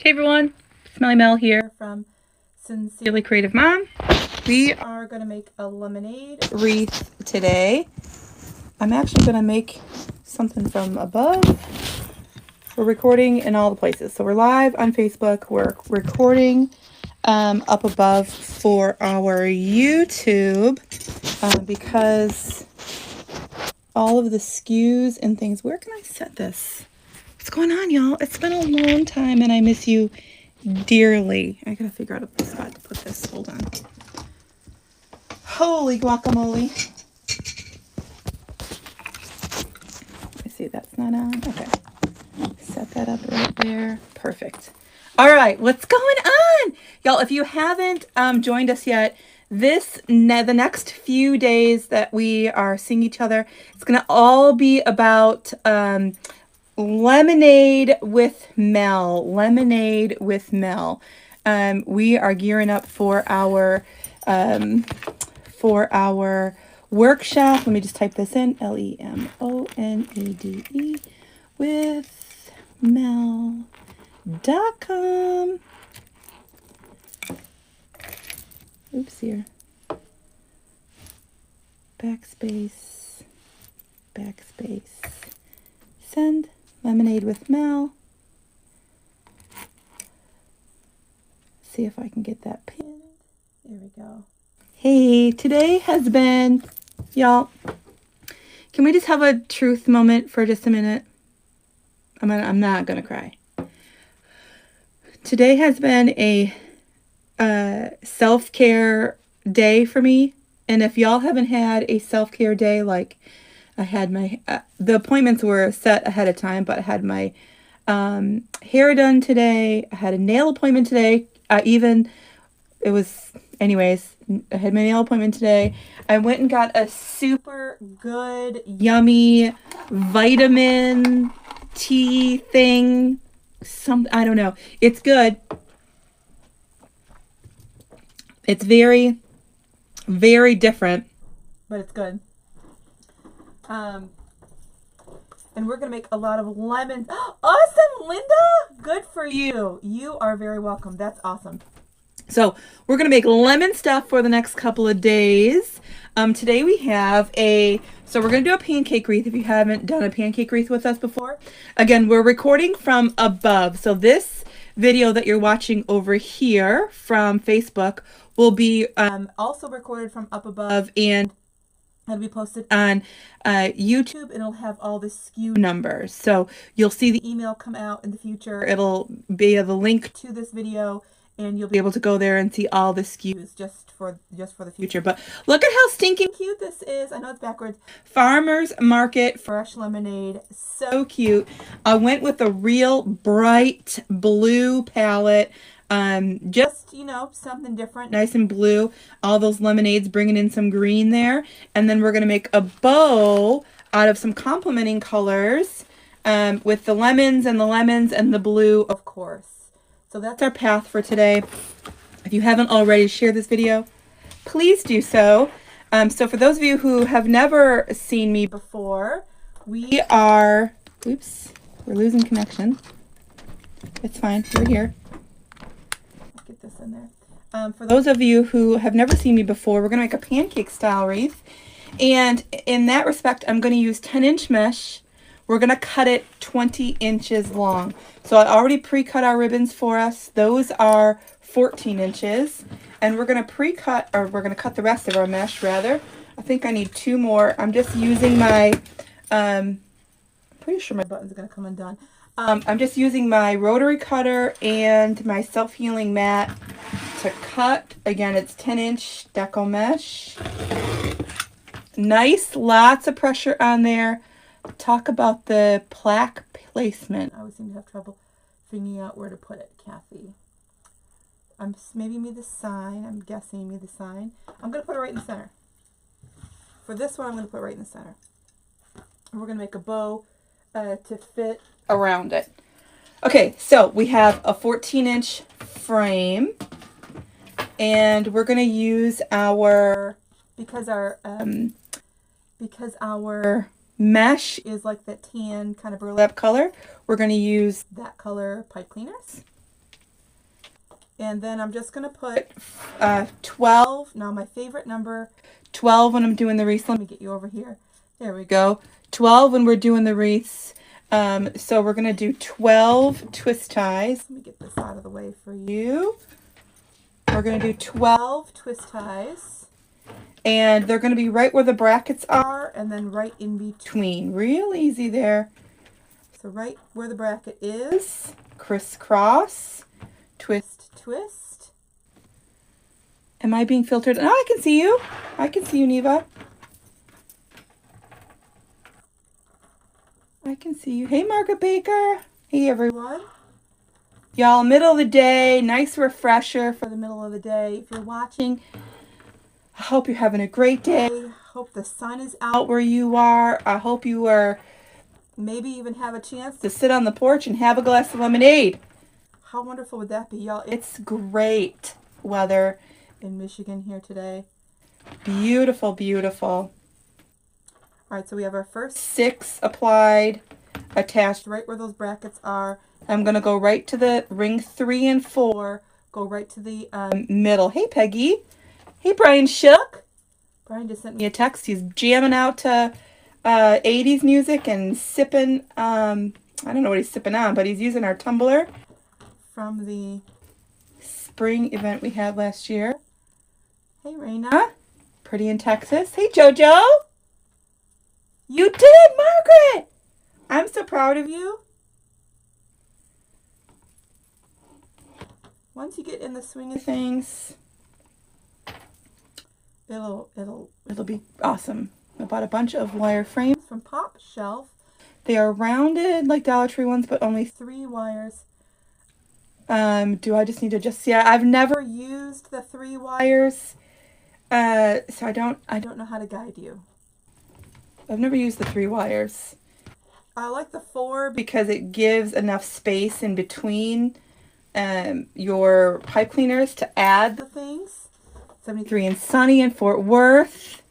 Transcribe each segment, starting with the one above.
Hey everyone, Smelly Mel here from Sincerely Creative Mom. We are going to make a lemonade wreath today. I'm actually going to make something from above. We're recording in all the places. So we're live on Facebook. We're recording up above for our YouTube because all of the SKUs and things. Where can I set this? What's going on, y'all? It's been a long time and I miss you dearly. I gotta figure out a spot to put this. Hold on. Holy guacamole. I see that's not on. Okay. Set that up right there. Perfect. All right. What's going on? Y'all, if you haven't joined us yet, the next few days that we are seeing each other, it's going to all be about lemonade with Mel. Lemonade with Mel. We are gearing up for our workshop. Let me just type this in. LEMONADE with Mel.com. Oops, here. Backspace. Send. Lemonade with Mel. See if I can get that pinned. There we go. Hey, today has been, y'all, can we just have a truth moment for just a minute? I'm not gonna cry. Today has been a self-care day for me, and if y'all haven't had a self-care day, like I had my the appointments were set ahead of time, but I had my hair done today. I had a nail appointment today. Anyways, I had my nail appointment today. I went and got a super good, yummy vitamin tea thing. I don't know. It's good. It's very, very different, but it's good. And we're going to make a lot of lemons. Awesome, Linda! Good for you. You are very welcome. That's awesome. So we're going to make lemon stuff for the next couple of days. Today we have so we're going to do a pancake wreath if you haven't done a pancake wreath with us before. Again, we're recording from above. So this video that you're watching over here from Facebook will be also recorded from up above, and it'll be posted on YouTube, and it'll have all the SKU numbers. So you'll see the email come out in the future. It'll be the link to this video, and you'll be able to go there and see all the SKUs just for the future. But look at how stinking cute this is. I know it's backwards. Farmer's Market fresh lemonade. So cute. I went with a real bright blue palette. Just, something different, nice and blue. All those lemonades, bringing in some green there. And then we're going to make a bow out of some complementing colors with the lemons and the blue, of course. So that's our path for today. If you haven't already shared this video, please do so. So for those of you who have never seen me before, we're losing connection. It's fine, we're here. Get this in there. For those of you who have never seen me before, we're going to make a pancake style wreath. And in that respect, I'm going to use 10-inch mesh. We're going to cut it 20 inches long. So I already pre-cut our ribbons for us. Those are 14 inches. And we're going to cut the rest of our mesh, rather. I think I need 2 more. I'm just using my, I'm pretty sure my button's going to come undone. I'm just using my rotary cutter and my self-healing mat to cut. Again, it's 10-inch Deco Mesh. Nice, lots of pressure on there. Talk about the plaque placement. I always seem to have trouble figuring out where to put it, Kathy. Maybe me the sign. I'm guessing me the sign. I'm going to put it right in the center. For this one, I'm going to put it right in the center. And we're going to make a bow to fit around it. Okay, so we have a 14-inch frame, and we're going to use because our mesh is like that tan kind of burlap color, we're going to use that color pipe cleaners. And then I'm just going to put 12. Now my favorite number, 12 when I'm doing the wreaths. Let me get you over here. There we go. 12 when we're doing the wreaths. So we're going to do 12 twist ties. Let me get this out of the way for you. We're going to do 12 twist ties. And they're going to be right where the brackets are and then right in between. Real easy there. So right where the bracket is, crisscross, twist, twist. Am I being filtered? Oh, I can see you. I can see you, Neva. I can see you. Hey, Margaret Baker. Hey, everyone. Y'all, middle of the day, nice refresher for the middle of the day. If you're watching, I hope you're having a great day. I hope the sun is out where you are. I hope you are maybe even have a chance to sit on the porch and have a glass of lemonade. How wonderful would that be, y'all? It's great weather in Michigan here today. Beautiful, beautiful. All right, so we have our first 6 applied, attached right where those brackets are. I'm going to go right to the ring 3 and 4, go right to the middle. Hey, Peggy. Hey, Brian Shook. Brian just sent me a text. He's jamming out to 80s music and sipping, I don't know what he's sipping on, but he's using our tumbler from the spring event we had last year. Hey, Raina. Pretty in Texas. Hey, JoJo. You did, Margaret. I'm so proud of you. Once you get in the swing of things, it'll be awesome. I bought a bunch of wire frames from Pop Shelf. They are rounded like Dollar Tree ones, but only 3 wires. Do I just need to yeah, I've never used the 3 wires. So I don't know how to guide you. I've never used the 3 wires. I like the 4 because it gives enough space in between your pipe cleaners to add the things. 73 and Sunny in Fort Worth.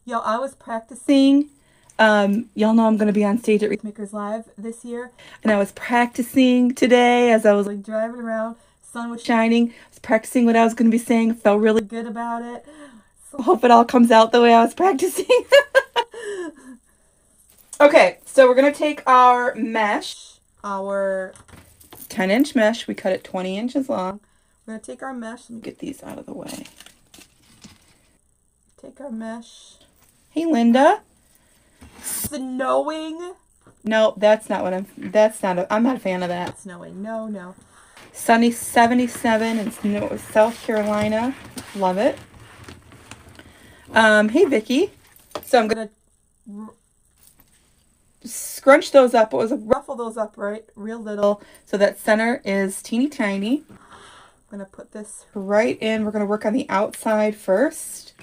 Y'all, I was practicing. Y'all know I'm going to be on stage at Wreath Makers Live this year. And I was practicing today as I was like driving around. Sun was shining. I was practicing what I was going to be saying. Felt really good about it. So I hope it all comes out the way I was practicing. Okay, so we're going to take our mesh, our 10-inch mesh. We cut it 20 inches long. We're going to take our mesh. Let me get these out of the way. Take our mesh. Hey, Linda. Snowing? No, that's not what I'm not a fan of that. Snowing. No, no. Sunny 77 in South Carolina. Love it. Hey, Vicki. So I'm going to scrunch those up. Ruffle those up real little so that center is teeny tiny. I'm going to put this right in. We're going to work on the outside first.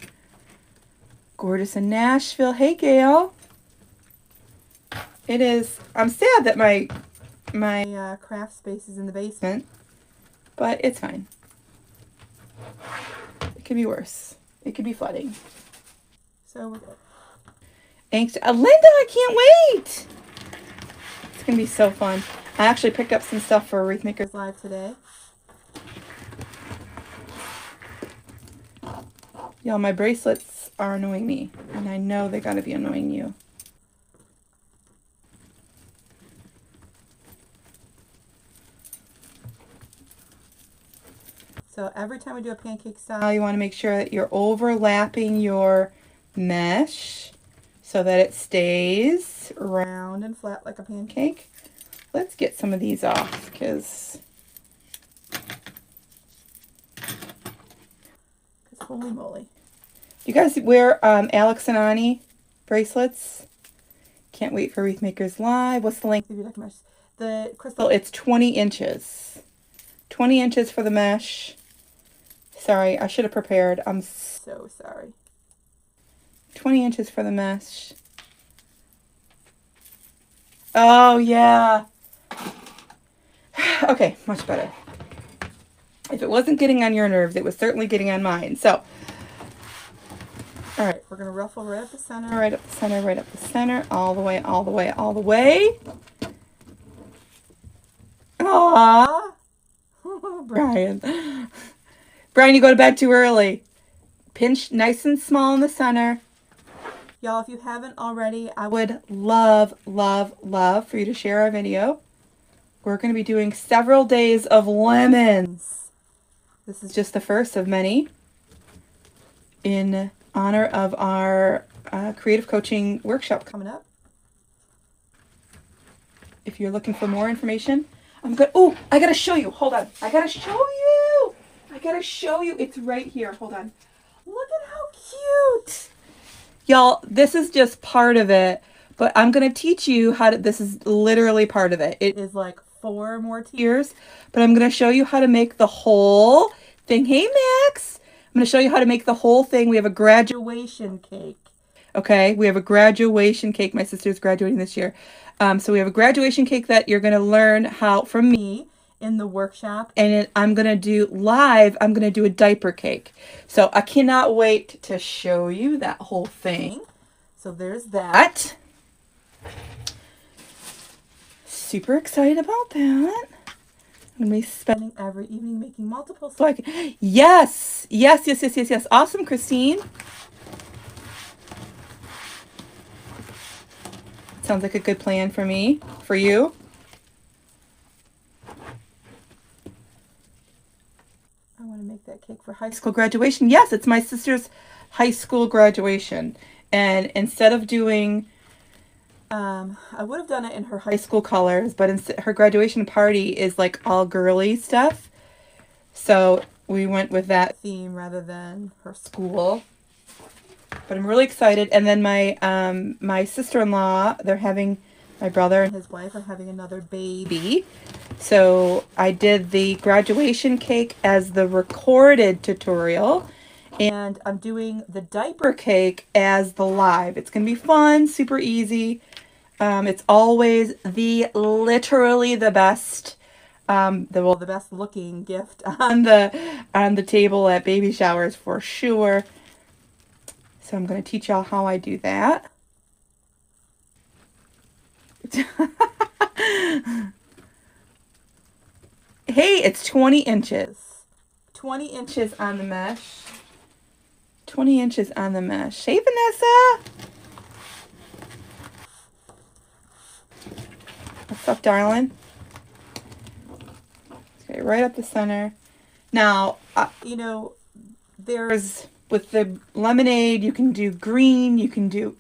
Gorgeous in Nashville. Hey, Gail. It is. I'm sad that my craft space is in the basement, but it's fine. It could be worse. It could be flooding. So we're good. Linda, I can't wait. It's going to be so fun. I actually picked up some stuff for Wreath Makers Live today. Y'all, my bracelets are annoying me, and I know they got to be annoying you. So every time we do a pancake style, you want to make sure that you're overlapping your mesh so that it stays round and flat like a pancake. Let's get some of these off because holy moly. You guys wear Alex and Ani bracelets? Can't wait for Wreath Makers Live. What's the length of your Deco Mesh? The crystal, it's 20 inches. 20 inches for the mesh. Sorry, I should have prepared. I'm so sorry. 20 inches for the mesh. Oh, yeah. Okay, much better. If it wasn't getting on your nerves, it was certainly getting on mine. So, all right, we're going to ruffle right up the center, right up the center, right up the center, all the way, all the way, all the way. Aww. Brian. Brian, you go to bed too early. Pinch nice and small in the center. Y'all, if you haven't already, I would love, love, love for you to share our video. We're going to be doing several days of lemons. This is just the first of many in honor of our creative coaching workshop coming up. If you're looking for more information, oh, I got to show you. Hold on. I got to show you. It's right here. Hold on. Look at how cute. Y'all, this is just part of it, but I'm going to teach you how to, this is literally part of it. It is like 4 more tiers, but I'm going to show you how to make the whole thing. Hey, Max. I'm going to show you how to make the whole thing. We have a graduation cake. Okay, we have a graduation cake. My sister's graduating this year. So we have a graduation cake that you're going to learn how from me in the workshop, and I'm going to do live, I'm going to do a diaper cake. So I cannot wait to show you that whole thing. So there's that. Super excited about that. I'm going to be spending every evening making multiple so I can, yes. Awesome, Christine. Sounds like a good plan for me, for you. I want to make that cake for high school graduation. Yes, it's my sister's high school graduation. And instead of doing, I would have done it in her high school colors, but instead, her graduation party is like all girly stuff. So we went with that theme rather than her school. But I'm really excited. And then my sister-in-law, my brother and his wife are having another baby. So I did the graduation cake as the recorded tutorial. And I'm doing the diaper cake as the live. It's going to be fun, super easy. It's always literally the best, the best looking gift on the table at baby showers for sure. So I'm going to teach y'all how I do that. Hey, it's 20 inches. 20 inches on the mesh. 20 inches on the mesh. Hey, Vanessa. What's up, darling? Okay, right up the center. Now, there's, with the lemonade, you can do green, you can do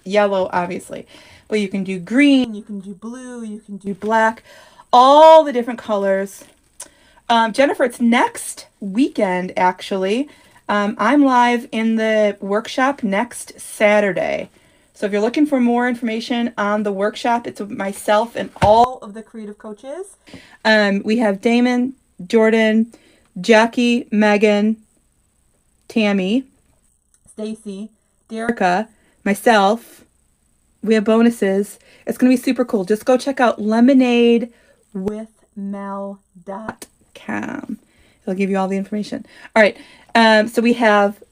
yellow, obviously. But you can do green, you can do blue, you can do black. All the different colors. Jennifer, it's next weekend, actually. I'm live in the workshop next Saturday. So if you're looking for more information on the workshop, it's myself and all of the creative coaches. We have Damon, Jordan, Jackie, Megan, Tammy, Stacy, Derica, myself. We have bonuses. It's going to be super cool. Just go check out lemonadewithmel.com. It'll give you all the information. All right. So we have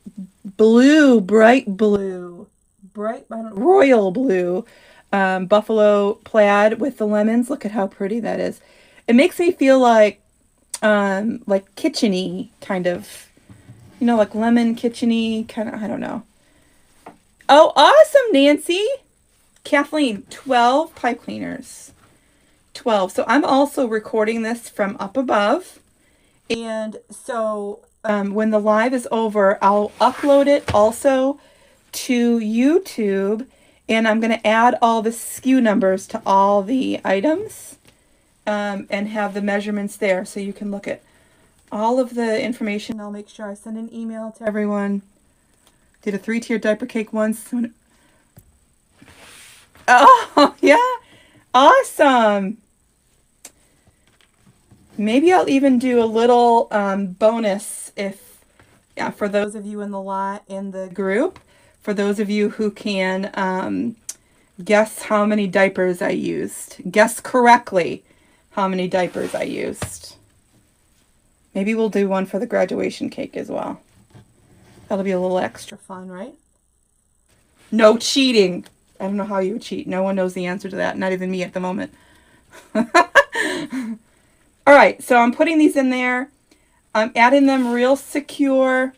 blue, bright blue, royal blue, buffalo plaid with the lemons. Look at how pretty that is. It makes me feel like kitchen-y kind of, like lemon kitchen-y kind of, I don't know. Oh, awesome, Nancy. Kathleen, 12 pipe cleaners. 12. So I'm also recording this from up above. And so when the live is over, I'll upload it also to YouTube. And I'm going to add all the SKU numbers to all the items and have the measurements there. So you can look at all of the information. I'll make sure I send an email to everyone. Did a 3-tier diaper cake once. Oh, yeah. Awesome. Maybe I'll even do a little bonus for those of you in the group, for those of you who can guess how many diapers I used. Guess correctly how many diapers I used. Maybe we'll do one for the graduation cake as well. That'll be a little extra fun, right? No cheating. I don't know how you would cheat. No one knows the answer to that. Not even me at the moment. All All right, so I'm putting these in there. I'm adding them real secure.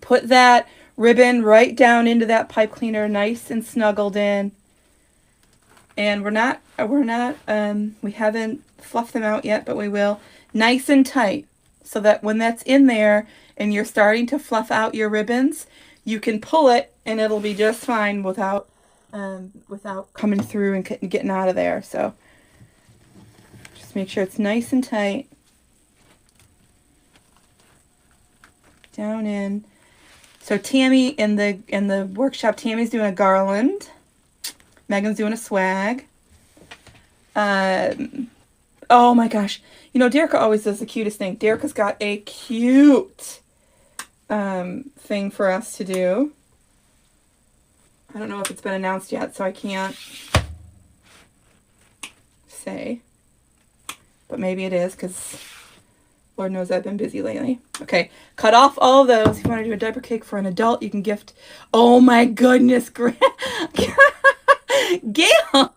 Put that ribbon right down into that pipe cleaner, nice and snuggled in. And we haven't fluffed them out yet, but we will. Nice and tight, so that when that's in there and you're starting to fluff out your ribbons, you can pull it and it'll be just fine without coming through and getting out of there. So just make sure it's nice and tight. Down in. So Tammy in the workshop, Tammy's doing a garland. Megan's doing a swag. Oh my gosh. You know, Derica always does the cutest thing. Derica's got a cute thing for us to do. I don't know if it's been announced yet, so I can't say. But maybe it is, because Lord knows I've been busy lately. Okay, cut off all of those. If you want to do a diaper cake for an adult, you can gift. Oh my goodness, Gail.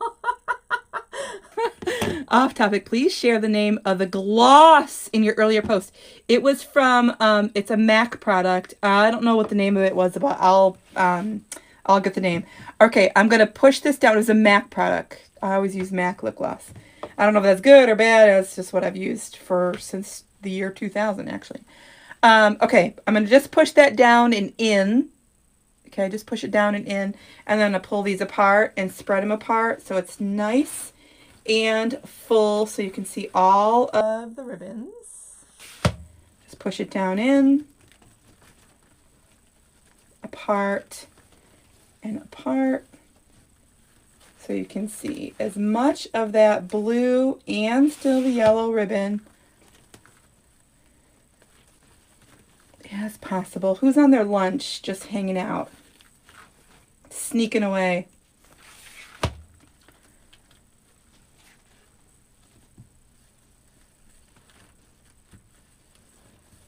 Off topic, please share the name of the gloss in your earlier post. It was from, it's a MAC product. I don't know what the name of it was, but I'll get the name. Okay, I'm going to push this down. It was a MAC product. I always use MAC lip gloss. I don't know if that's good or bad. It's just what I've used since the year 2000, actually. Okay, I'm going to just push that down and in. Okay, just push it down and in. And then I'm going to pull these apart and spread them apart so it's nice and full so you can see all of the ribbons. Just push it down in, apart, and apart so you can see as much of that blue and still the yellow ribbon as possible. Who's on their lunch just hanging out, sneaking away?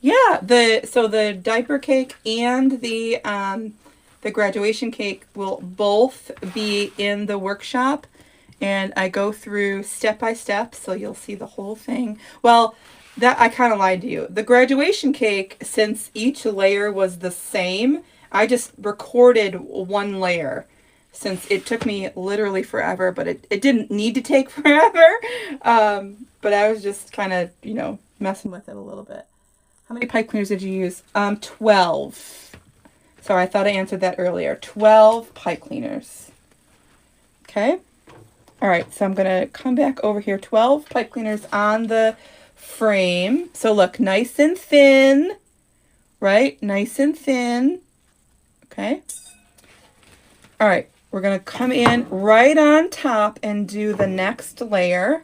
Yeah, so the diaper cake and the graduation cake will both be in the workshop, and I go through step by step, so you'll see the whole thing. Well, that I kind of lied to you. The graduation cake, since each layer was the same, I just recorded one layer, since it took me literally forever, but it didn't need to take forever. But I was just kind of, messing with it a little bit. How many pipe cleaners did you use? 12. Sorry, I thought I answered that earlier. 12 pipe cleaners. Okay. All right, so I'm going to come back over here. 12 pipe cleaners on the frame. So look, nice and thin, right? Nice and thin. Okay. All right, we're going to come in right on top and do the next layer.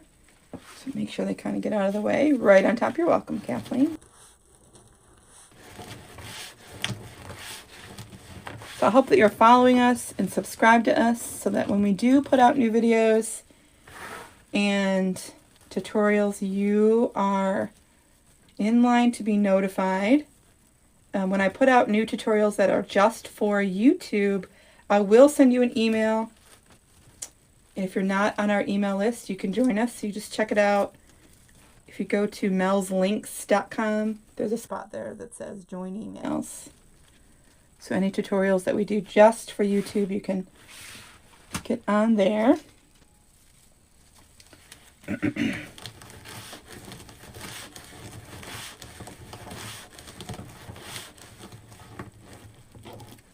So make sure they kind of get out of the way. Right on top. You're welcome, Kathleen. So I hope that you're following us and subscribe to us so that when we do put out new videos and tutorials, you are in line to be notified. When I put out new tutorials that are just for YouTube, I will send you an email. If you're not on our email list, you can join us. You just check it out. If you go to melslinks.com, there's a spot there that says join emails. So any tutorials that we do just for YouTube, you can get on there. I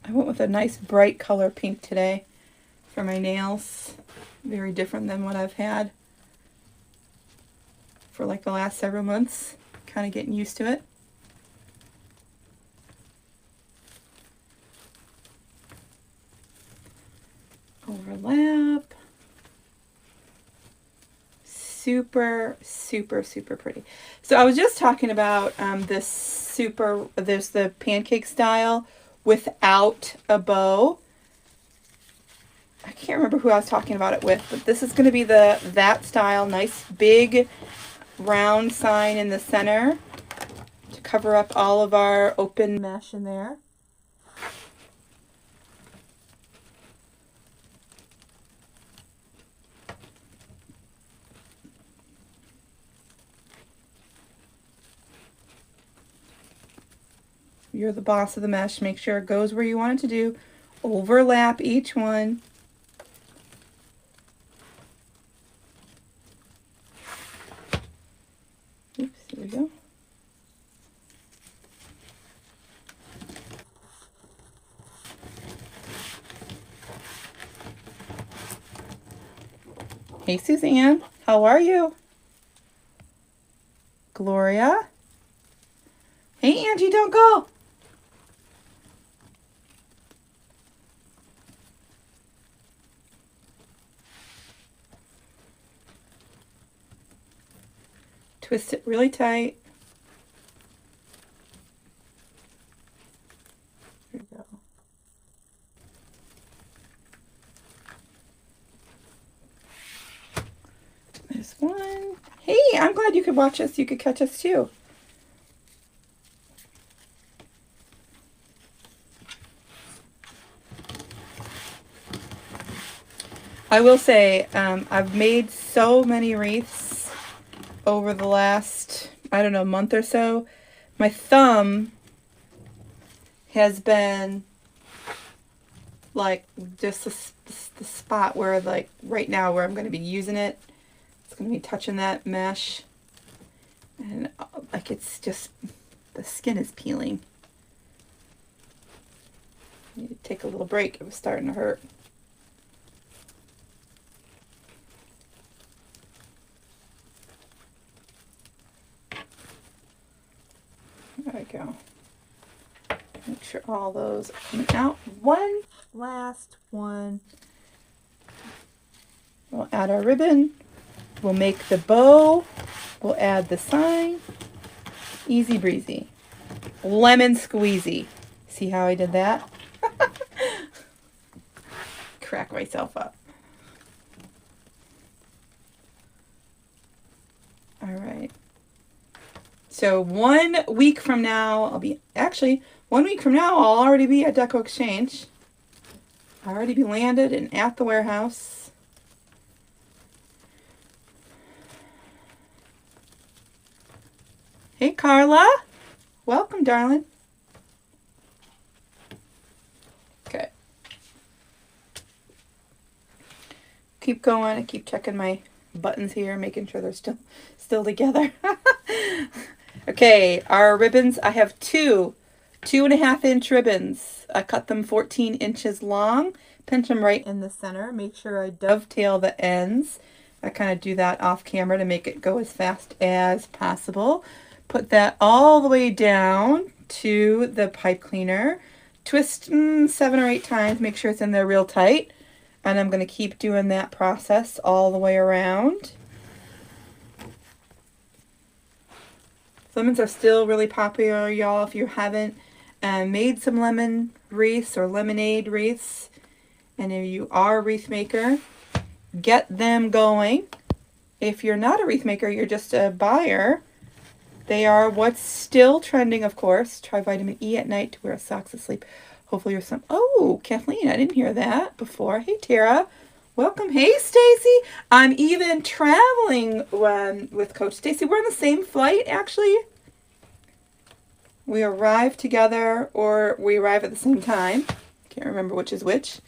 went with a nice bright color pink today for my nails. Very different than what I've had for like the last several months. Kind of getting used to it. Overlap. Super, super, super pretty. So I was just talking about there's the pancake style without a bow. I can't remember who I was talking about it with, but this is going to be that style. Nice big round sign in the center to cover up all of our open mesh in there. You're the boss of the mesh. Make sure it goes where you want it to do. Overlap each one. Oops, here we go. Hey, Suzanne. How are you? Gloria? Hey, Angie, don't go. Twist it really tight. There you go. There's one. Hey, I'm glad you could watch us. You could catch us too. I will say, I've made so many wreaths over the last, I don't know, month or so. My thumb has been like just the spot where, like, right now where I'm going to be using it. It's going to be touching that mesh. And like it's just, the skin is peeling. I need to take a little break. It was starting to hurt. There we go. Make sure all those are coming out. One last one. We'll add our ribbon. We'll make the bow. We'll add the sign. Easy breezy. Lemon squeezy. See how I did that? Crack myself up. All right. So 1 week from now, I'll be, actually, 1 week from now, I'll already be at Deco Exchange. I'll already be landed and at the warehouse. Hey, Carla. Welcome, darling. Okay. Keep going. I keep checking my buttons here, making sure they're still together. Okay, our ribbons, I have 2.5 inch ribbons. I cut them 14 inches long, pinch them right in the center. Make sure I dovetail the ends. I kind of do that off camera to make it go as fast as possible. Put that all the way down to the pipe cleaner. Twist 7 or 8 times, make sure it's in there real tight. And I'm going to keep doing that process all the way around. Lemons are still really popular, y'all. If you haven't made some lemon wreaths or lemonade wreaths, and if you are a wreath maker, get them going. If you're not a wreath maker, you're just a buyer, they are what's still trending, of course. Try vitamin E at night to wear socks to sleep. Hopefully you're some... Oh, Kathleen, I didn't hear that before. Hey, Tara. Welcome. Hey, Stacy. I'm even traveling with Coach Stacy. We're on the same flight, actually. We arrive together, or we arrive at the same time. Can't remember which is which.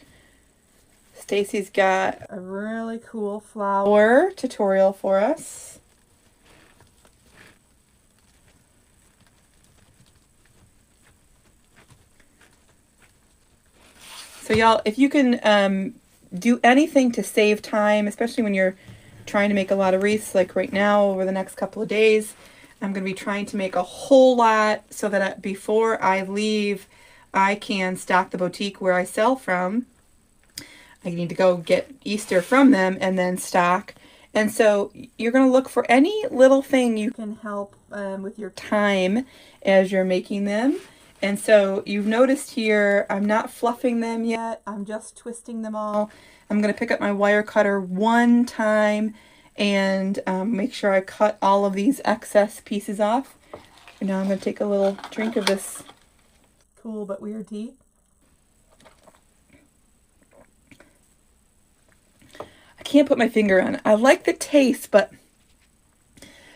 Stacy's got a really cool flower tutorial for us. So y'all, if you can do anything to save time, especially when you're trying to make a lot of wreaths, like right now over the next couple of days, I'm going to be trying to make a whole lot so that before I leave, I can stock the boutique where I sell from. I need to go get Easter from them and then stock. And so you're going to look for any little thing you can help with your time as you're making them. And so you've noticed here, I'm not fluffing them yet. I'm just twisting them all. I'm going to pick up my wire cutter one time and make sure I cut all of these excess pieces off. And now I'm going to take a little drink of this cool but weird tea. I can't put my finger on it. I like the taste, but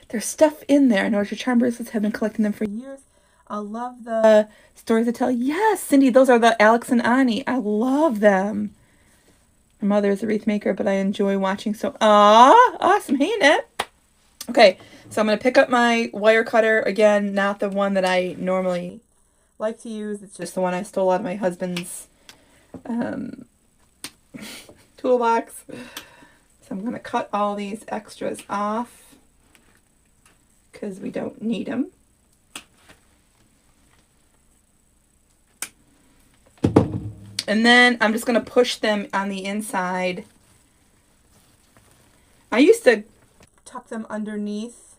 there's stuff in there. I know your charm bracelets have been collecting them for years. I love the stories to tell. Yes, Cindy, those are the Alex and Ani. I love them. My mother is a wreath maker, but I enjoy watching. So, awesome. Hey, Annette. Okay, so I'm going to pick up my wire cutter. Again, not the one that I normally like to use. It's just the one I stole out of my husband's toolbox. So I'm going to cut all these extras off because we don't need them. And then I'm just going to push them on the inside. I used to tuck them underneath,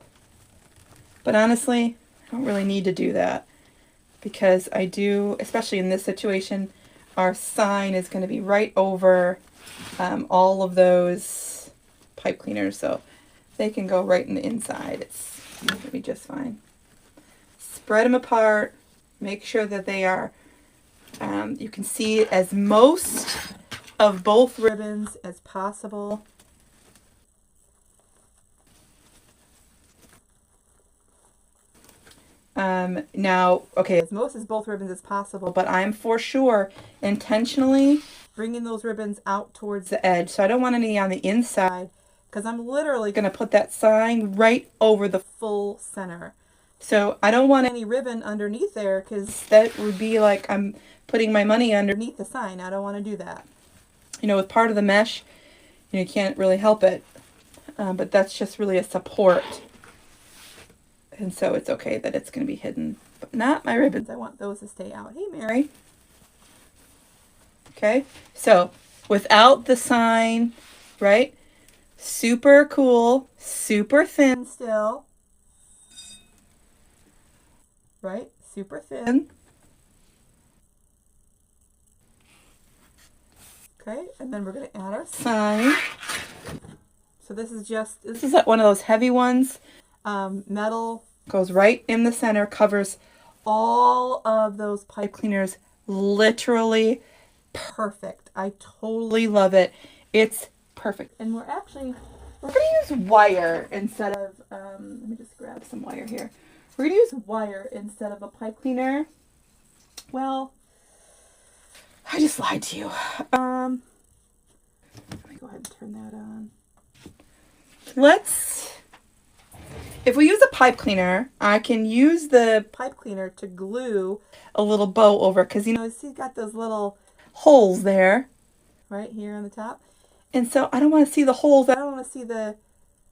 but honestly, I don't really need to do that because I do, especially in this situation, our sign is going to be right over all of those pipe cleaners, so they can go right in the inside. It's going to be just fine. Spread them apart. Make sure that they are, you can see as most of both ribbons as possible. Now, okay, as most as both ribbons as possible, but I'm for sure intentionally bringing those ribbons out towards the edge. So I don't want any on the inside because I'm literally going to put that sign right over the full center. So I don't want any ribbon underneath there because that would be like I'm putting my money underneath the sign. I don't want to do that. You know, with part of the mesh, you can't really help it, but that's just really a support. And so it's okay that it's going to be hidden, but not my ribbons. I want those to stay out. Hey, Mary. Okay, so without the sign, right? Super cool, super thin still. Right? Super thin. Okay, and then we're going to add our sign. So this is one of those heavy ones. Metal goes right in the center, covers all of those pipe cleaners. Literally perfect. I totally love it. It's perfect. And we're going to use wire instead of, let me just grab some wire here. We're going to use wire instead of a pipe cleaner. Well, I just lied to you. Let me go ahead and turn that on. If we use a pipe cleaner, I can use the pipe cleaner to glue a little bow over because, you know, see, got those little holes there, right here on the top. And so I don't want to see the holes. I don't want to see the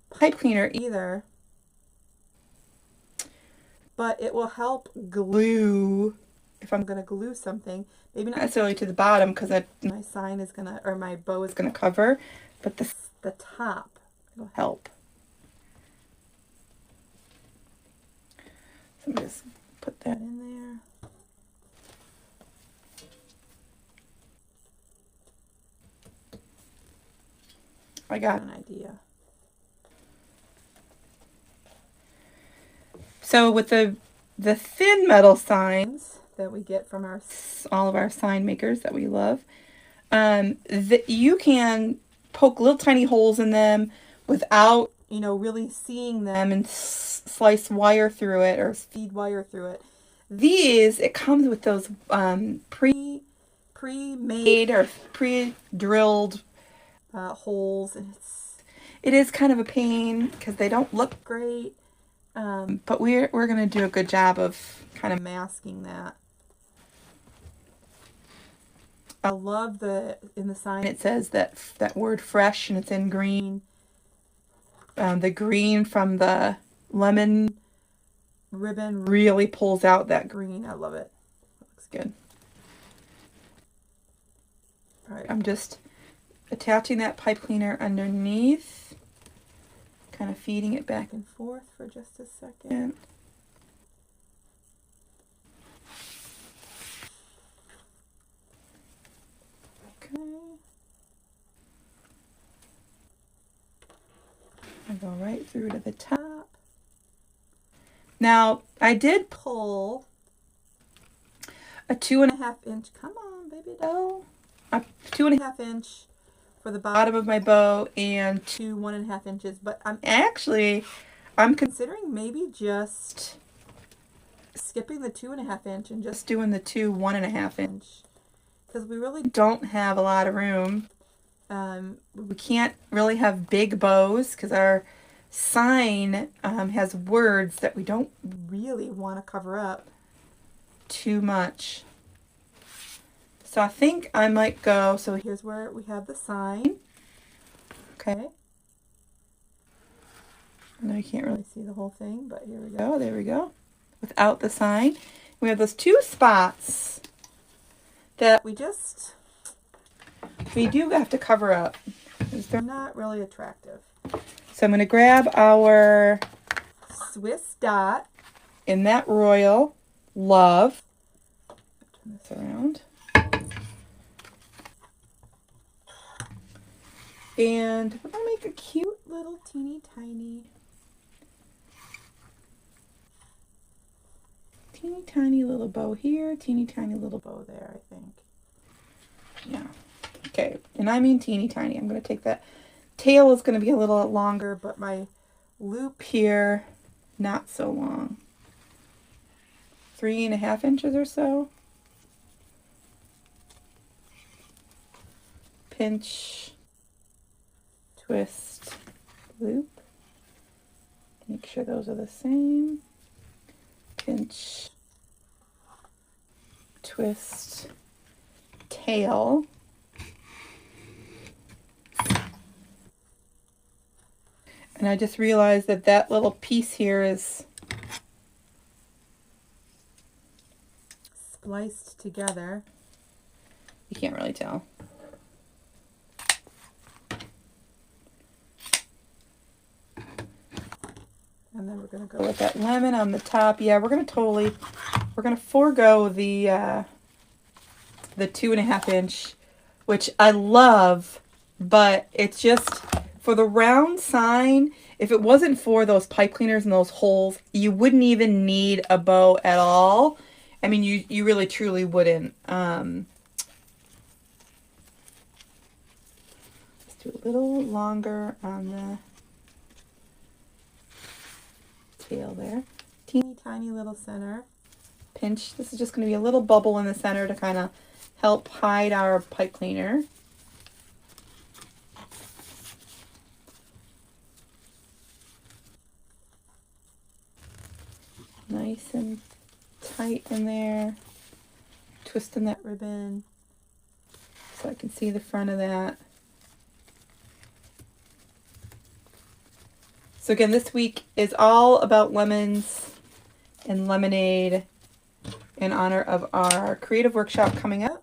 pipe cleaner either. But it will help glue if I'm going to glue something. Maybe not necessarily to the bottom because my sign is going to, or my bow is going to cover, but the top will help. So I'm just put that in there. I got an idea. So with the thin metal signs that we get from all of our sign makers that we love, you can poke little tiny holes in them without, you know, really seeing them and slice wire through it or feed wire through it. It comes with those pre-made or pre-drilled holes, and it is kind of a pain because they don't look great. But we're going to do a good job of kind of masking that. I love in the sign it says that word fresh, and it's in green. The green from the lemon ribbon really pulls out that green. I love it. Looks good. All right, I'm just attaching that pipe cleaner underneath, kind of feeding it back and forth for just a second. Okay. I go right through to the top. Now, I did pull a 2.5 inch, come on, baby doll, a 2.5 inch for the bottom of my bow and 1.5 inches, but I'm considering maybe just skipping the 2.5 inch and just doing the 2 1.5 inch, because we really don't have a lot of room. We can't really have big bows because our sign has words that we don't really want to cover up too much. So I think I might go, so here's where we have the sign. Okay. I know you can't really see the whole thing, but here we go. There we go. Without the sign. We have those 2 spots that we do have to cover up, because they're not really attractive. So I'm going to grab our Swiss dot in that royal love. Turn this around. And we're going to make a cute little teeny tiny little bow here, teeny tiny little bow there, I think. Yeah. Okay, and I mean teeny tiny. I'm going to take that. Tail is going to be a little longer, but my loop here, not so long. 3.5 inches or so. Pinch, twist, loop. Make sure those are the same. Pinch, twist, tail. And I just realized that that little piece here is spliced together. You can't really tell. And then we're going to go with that lemon on the top. Yeah, we're going to forego the 2.5 inch, which I love, but it's just for the round sign. If it wasn't for those pipe cleaners and those holes, you wouldn't even need a bow at all. I mean, you really truly wouldn't. Let's do a little longer on the tail there. Teeny tiny little center. Pinch. This is just going to be a little bubble in the center to kind of help hide our pipe cleaner. Nice and tight in there. Twisting that ribbon so I can see the front of that. So again, this week is all about lemons and lemonade in honor of our creative workshop coming up.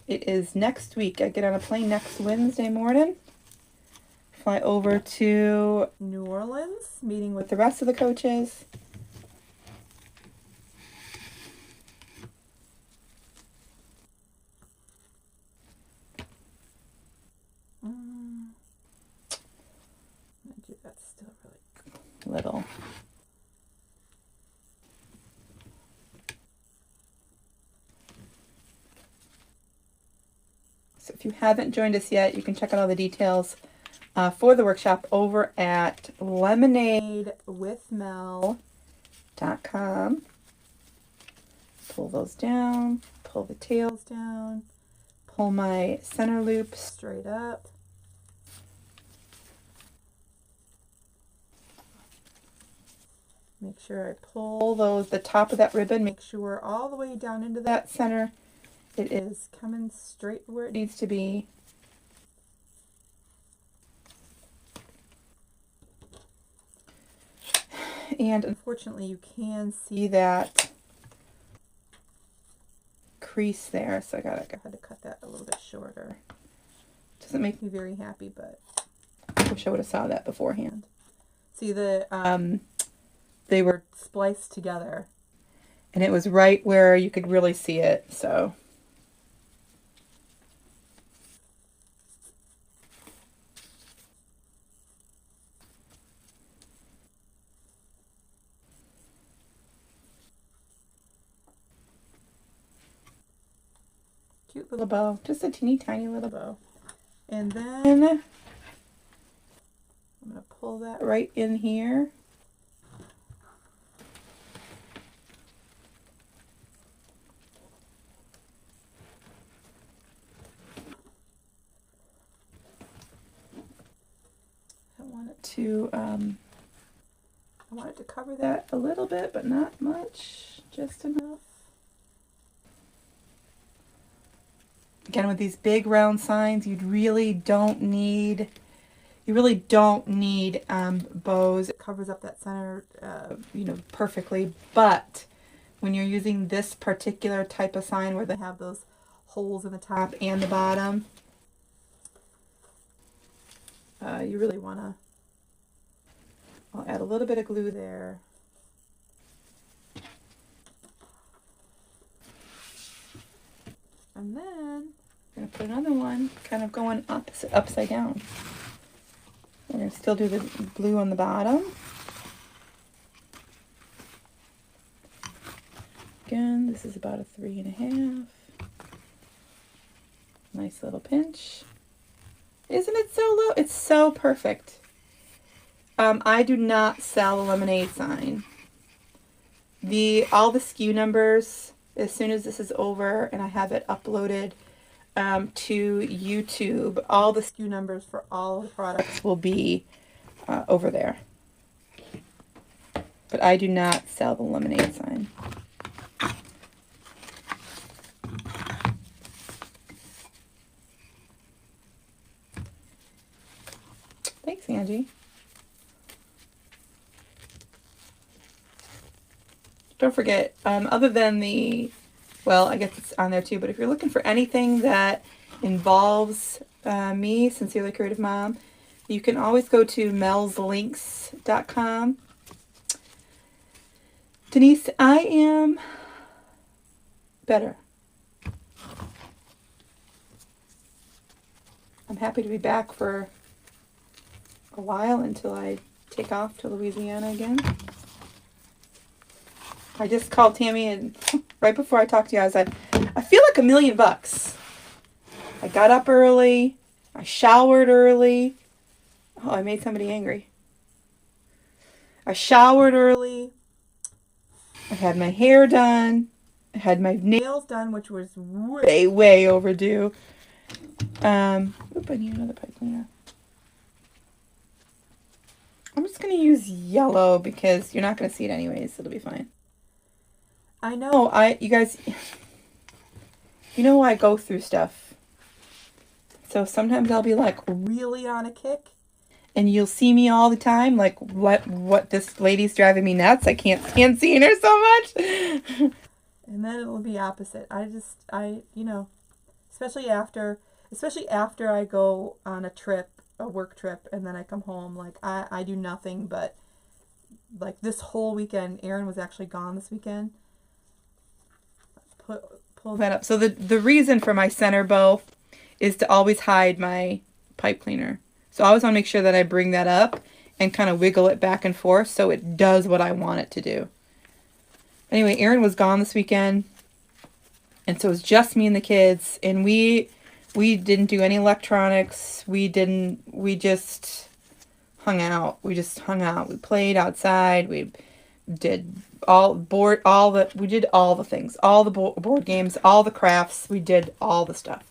It is next week. I get on a plane next Wednesday morning. Fly over to New Orleans, meeting with the rest of the coaches. That's still really little. So if you haven't joined us yet, you can check out all the details for the workshop over at lemonadewithmel.com. Pull those down, pull the tails down, pull my center loop straight up. Make sure I pull the top of that ribbon, make sure all the way down into that center it is coming straight where it needs to be. And unfortunately you can see that crease there, so I had to cut that a little bit shorter. Doesn't make me very happy, but I wish I would have saw that beforehand. See, they were spliced together, and it was right where you could really see it. So cute little bow, just a teeny tiny little bow. And then I'm going to pull that right in here. I wanted to cover that a little bit, but not much, just enough. Again, with these big round signs, you really don't need bows. It covers up that center, perfectly. But when you're using this particular type of sign where they have those holes in the top and the bottom, you really want to, I'll add a little bit of glue there. And then I'm going to put another one kind of going upside down. We're going to still do the blue on the bottom. Again, this is about a 3.5. Nice little pinch. Isn't it so low? It's so perfect. I do not sell a lemonade sign. All the SKU numbers, as soon as this is over and I have it uploaded to YouTube, all the SKU numbers for all the products will be over there. But I do not sell the lemonade sign. Thanks, Angie. Don't forget, other than I guess it's on there too, but if you're looking for anything that involves me, Sincerely Creative Mom, you can always go to melslinks.com. Denise, I am better. I'm happy to be back for a while until I take off to Louisiana again. I just called Tammy, and right before I talked to you, I was like, I feel like $1,000,000. I got up early. I showered early. Oh, I made somebody angry. I showered early. I had my hair done. I had my nails done, which was way, way overdue. I need another pipe cleaner. I'm just going to use yellow because you're not going to see it anyways, so it'll be fine. I know, you guys, you know I go through stuff. So sometimes I'll be like really on a kick, and you'll see me all the time like, what this lady's driving me nuts. I can't stand seeing her so much. And then it'll be opposite. Especially after I go on a work trip, and then I come home, like I do nothing but, like, this whole weekend. Aaron was actually gone this weekend. Pull that up. So the reason for my center bow is to always hide my pipe cleaner. So I always want to make sure that I bring that up and kind of wiggle it back and forth so it does what I want it to do. Anyway, Aaron was gone this weekend, and so it was just me and the kids, and we didn't do any electronics. We just hung out. We We played outside. We did we did all the things, all the board games, all the crafts. We did all the stuff.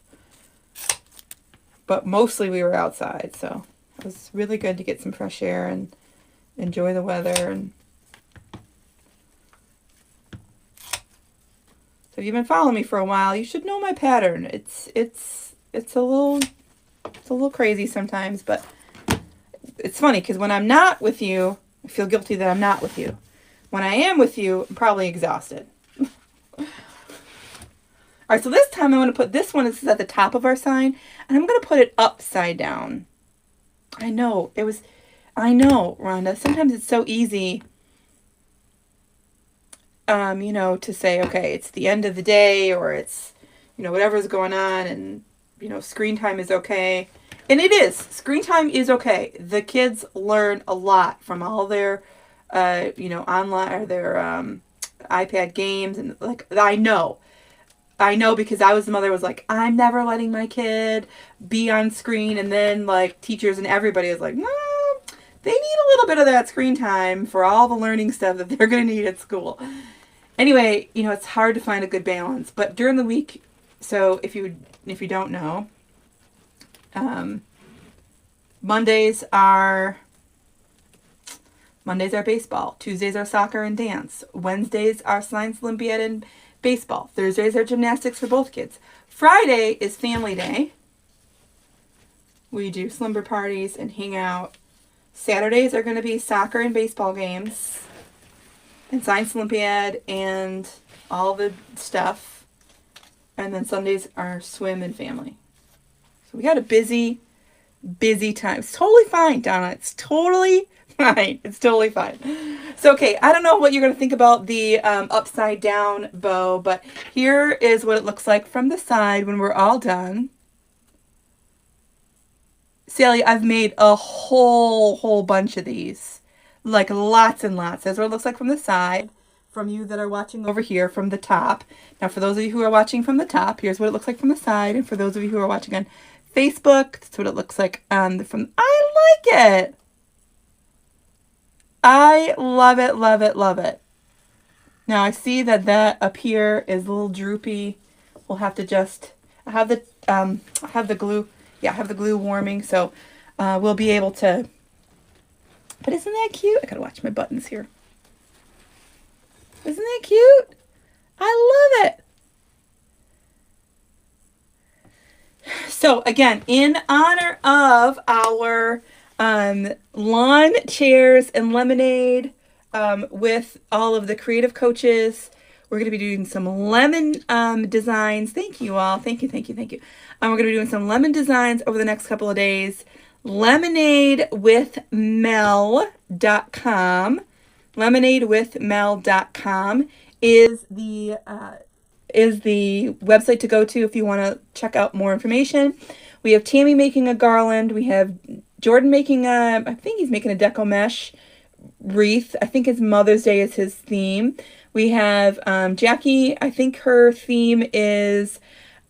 But mostly we were outside, so it was really good to get some fresh air and enjoy the weather. And so if you've been following me for a while, you should know my pattern. It's a little crazy sometimes, but it's funny because when I'm not with you, I feel guilty that I'm not with you. When I am with you, I'm probably exhausted. All right, so this time I'm going to put this one. This is at the top of our sign, and I'm going to put it upside down. I know, Rhonda. Sometimes it's so easy, to say, okay, it's the end of the day, or it's, whatever's going on, and, screen time is okay. And it is. Screen time is okay. The kids learn a lot from all their, online, or their iPad games. And, like, I know because I was the mother who was like, I'm never letting my kid be on screen. And then, like, teachers and everybody is like, no, they need a little bit of that screen time for all the learning stuff that they're going to need at school. Anyway, it's hard to find a good balance. But during the week, so if you don't know, Mondays are Mondays are baseball. Tuesdays are soccer and dance. Wednesdays are science Olympiad and baseball. Thursdays are gymnastics for both kids. Friday is family day. We do slumber parties and hang out. Saturdays are going to be soccer and baseball games and science Olympiad and all the stuff. And then Sundays are swim and family. So we got a busy time. It's totally fine, Donna. It's totally fine. It's totally fine. So, okay, I don't know what you're going to think about the upside down bow, but here is what it looks like from the side when we're all done. Sally, I've made a whole bunch of these. Like lots and lots. That's what it looks like from the side. From you that are watching over here from the top. Now, for those of you who are watching from the top, here's what it looks like from the side. And for those of you who are watching on Facebook, that's what it looks like from. I like it. I love it, love it, love it. Now, I see that up here is a little droopy. We'll have to just. I have the glue. Yeah, I have the glue warming, so we'll be able to. But isn't that cute? I gotta watch my buttons here. Isn't that cute? I love it. So again, in honor of our lawn chairs and lemonade with all of the creative coaches, we're going to be doing some lemon designs. Thank you all. Thank you. We're going to be doing some lemon designs over the next couple of days. Lemonadewithmel.com. Lemonadewithmel.com is the website to go to if you want to check out more information. We have Tammy making a garland. We have Jordan making I think he's making a Deco Mesh wreath. I think his Mother's Day is his theme. We have Jackie, I think her theme is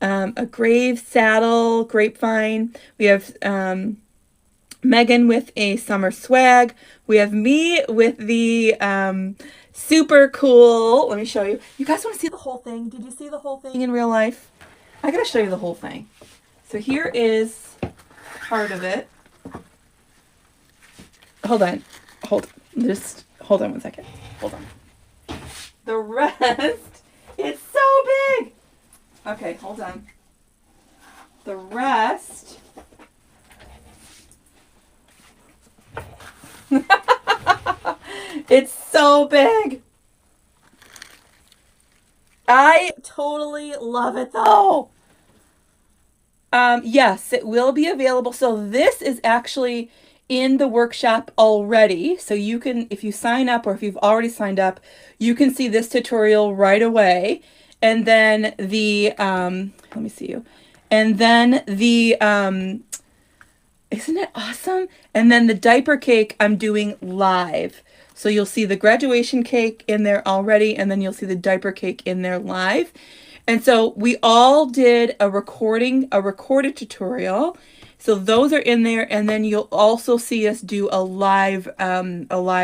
a grave saddle, grapevine. We have Megan with a summer swag. We have me with the super cool. Let me show you. You guys want to see the whole thing? Did you see the whole thing in real life? I gotta show you the whole thing. So here is part of it. Hold on one second. Hold on. The rest, it's so big. Okay, hold on. The rest. It's so big. I totally love it though. Yes, it will be available. So this is actually in the workshop already. So you can, if you sign up or if you've already signed up, you can see this tutorial right away. And then the, let me see you. And then the, isn't it awesome? And then the diaper cake I'm doing live. So you'll see the graduation cake in there already, and then you'll see the diaper cake in there live. And so we all did a recorded tutorial. So those are in there, and then you'll also see us do a live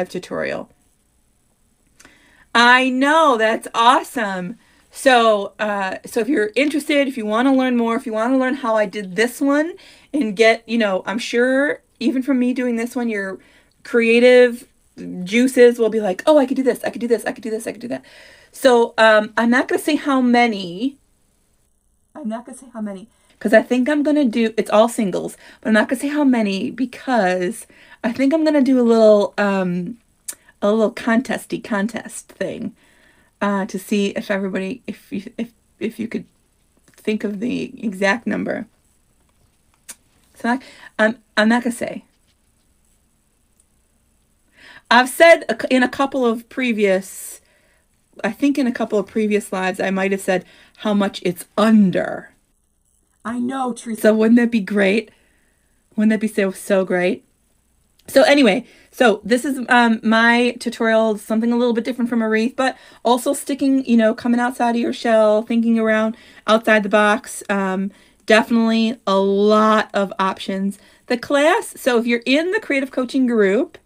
tutorial. I know, that's awesome. So, so if you're interested, if you want to learn more, if you want to learn how I did this one and get, I'm sure even from me doing this one, your creative juices will be like, oh, I could do this, I could do this, I could do this, I could do that. So, I'm not going to say how many. Because I think I'm going to do, it's all singles, but I'm not going to say how many because I think I'm going to do a little contest thing. To see if everybody, if you could think of the exact number. So I'm not gonna say. I've said in a couple of previous lives, I might have said how much it's under. I know, Teresa. So wouldn't that be great? Wouldn't that be so great? So anyway, so this is my tutorial, something a little bit different from a wreath, but also sticking, coming outside of your shell, thinking around outside the box. Definitely a lot of options. The class, so if you're in the creative coaching group,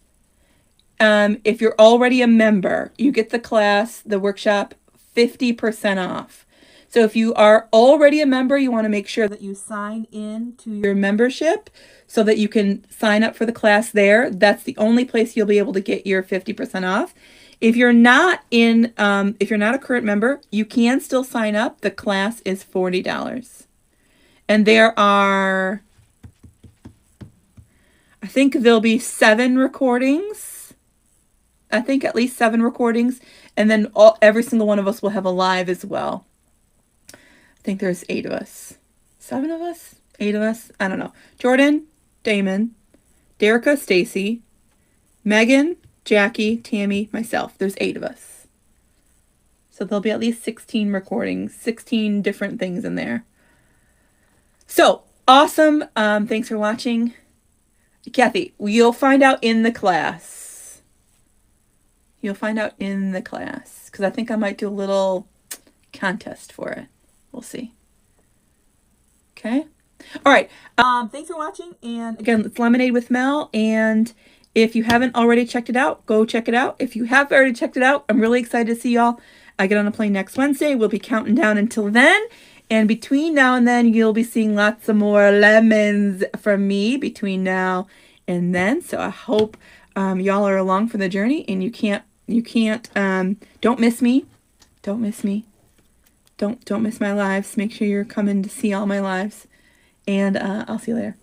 if you're already a member, you get the class, the workshop, 50% off. So if you are already a member, you want to make sure that you sign in to your membership so that you can sign up for the class there. That's the only place you'll be able to get your 50% off. If you're not if you're not a current member, you can still sign up. The class is $40. And there are, I think there'll be 7 recordings. I think at least 7 recordings. And then every single one of us will have a live as well. I think there's 8 of us. 7 of us? 8 of us? I don't know. Jordan, Damon, Derica, Stacy, Megan, Jackie, Tammy, myself. There's 8 of us. So there'll be at least 16 recordings, 16 different things in there. So, awesome. Thanks for watching. Kathy, you'll find out in the class. You'll find out in the class. Because I think I might do a little contest for it. We'll see. Okay. All right. Thanks for watching. And again, it's Lemonade with Mel. And if you haven't already checked it out, go check it out. If you have already checked it out, I'm really excited to see y'all. I get on a plane next Wednesday. We'll be counting down until then. And between now and then, you'll be seeing lots of more lemons from me between now and then. So I hope y'all are along for the journey. And don't miss me. Don't miss me. Don't miss my lives. Make sure you're coming to see all my lives. And I'll see you later.